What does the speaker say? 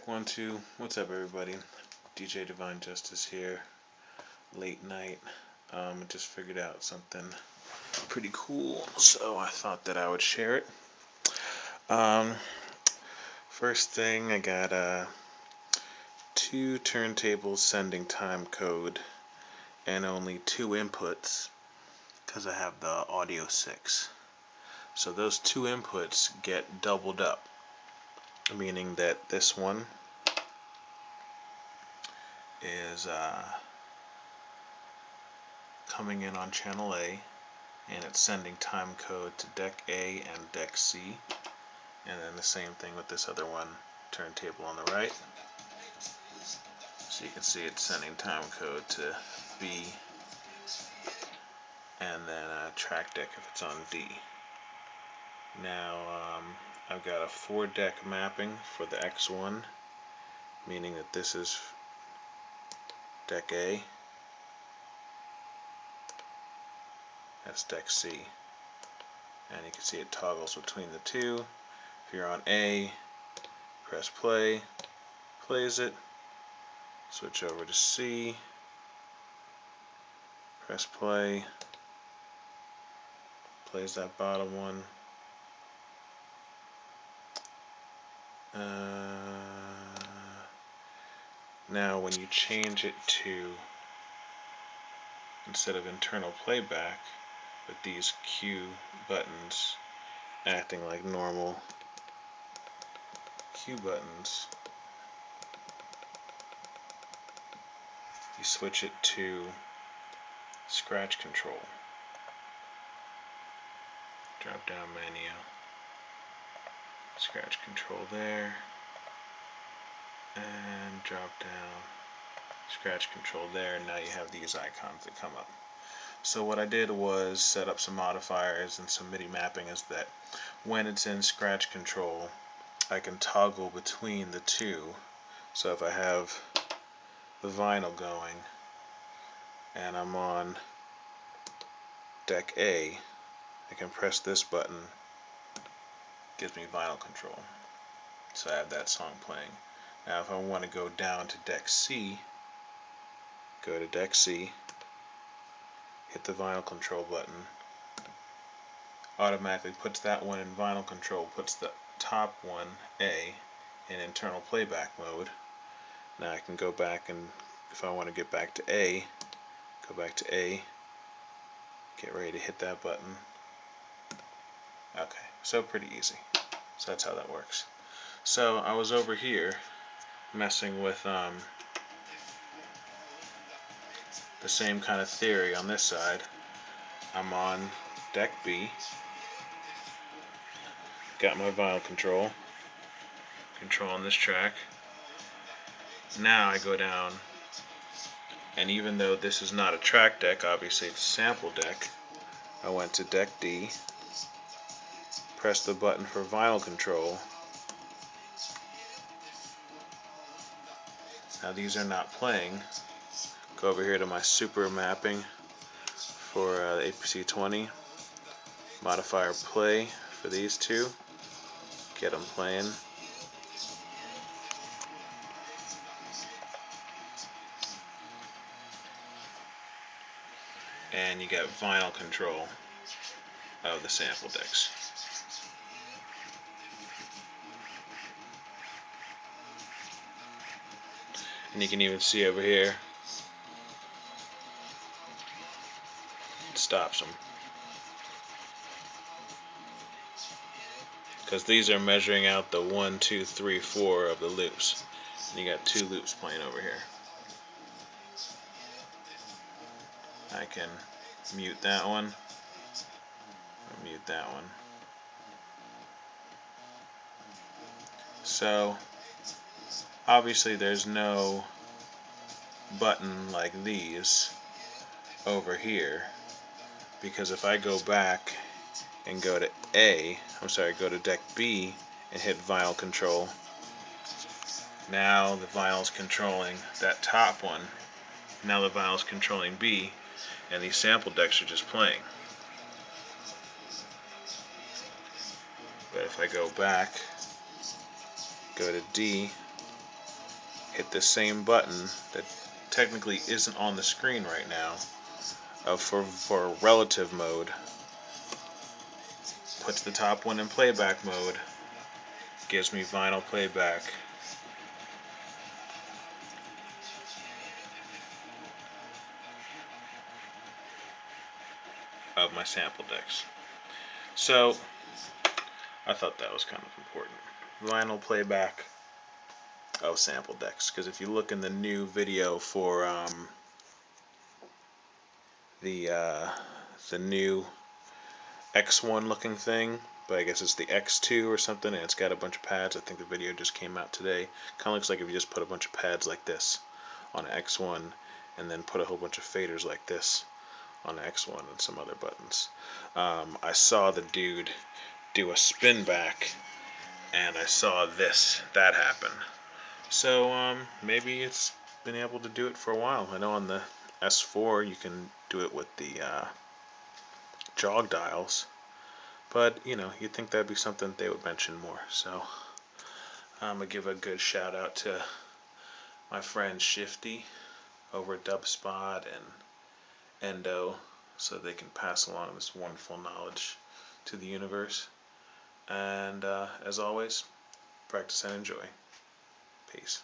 Check 1 2. What's up, everybody? DJ Divine Justice here. Late night. I just figured out something pretty cool, so I thought that I would share it. First thing, I got 2 turntables sending time code and only 2 inputs because I have the audio 6. So those 2 inputs get doubled up, meaning that this one is coming in on channel A, and it's sending time code to deck A and deck C, and then the same thing with this other one, turntable on the right. So you can see it's sending time code to B, and then track deck if it's on D. Now I've got a 4 deck mapping for the X1, meaning that this is deck A, that's deck C, and you can see it toggles between the two. If you're on A, press play, plays it, switch over to C, press play, plays that bottom one. Now when you change it to, instead of internal playback, with these Q buttons acting like normal Q buttons, you switch it to scratch control. Drop down menu, scratch control there, and drop down scratch control there, and now you have these icons that come up. So what I did was set up some modifiers and some MIDI mapping is that when it's in scratch control, I can toggle between the two. So if I have the vinyl going and I'm on deck A, I can press this button, gives me vinyl control. So I have that song playing. Now if I want to go down to deck C, go to deck C, hit the vinyl control button, automatically puts that one in vinyl control, puts the top one, A, in internal playback mode. Now I can go back, and if I want to get back to A, go back to A, get ready to hit that button. Okay, so pretty easy. So that's how that works. So I was over here messing with the same kind of theory on this side. I'm on deck B, got my vinyl control on this track. Now I go down, and even though this is not a track deck, obviously it's a sample deck, I went to deck D, pressed the button for vinyl control. Now these are not playing. Go over here to my super mapping for the APC20, modifier play for these two, get them playing. And you get vinyl control of the sample decks. And you can even see over here, it stops them. Because these are measuring out the 1, 2, 3, 4 of the loops. And you got 2 loops playing over here. I can mute that one, or mute that one. So obviously there's no button like these over here, because if I go back and go to go to deck B and hit vinyl control, now the vinyl's controlling that top one, now the vinyl's controlling B, and these sample decks are just playing. But if I go back, go to D, hit this same button that technically isn't on the screen right now for relative mode. Puts the top one in playback mode. Gives me vinyl playback. Of my sample decks. So I thought that was kind of important. Vinyl playback of sample decks. Because if you look in the new video for the new X1 looking thing, but I guess it's the X2 or something, and it's got a bunch of pads. I think the video just came out today. Kind of looks like if you just put a bunch of pads like this on an X1 and then put a whole bunch of faders like this on an X1 and some other buttons. I saw the dude do a spin back and I saw that happen. So maybe it's been able to do it for a while. I know on the S4 you can do it with the jog dials, but you know, you'd think that'd be something they would mention more. So I'm gonna give a good shout out to my friend Shifty over at Dubspot and Endo, so they can pass along this wonderful knowledge to the universe. And as always, practice and enjoy. Peace.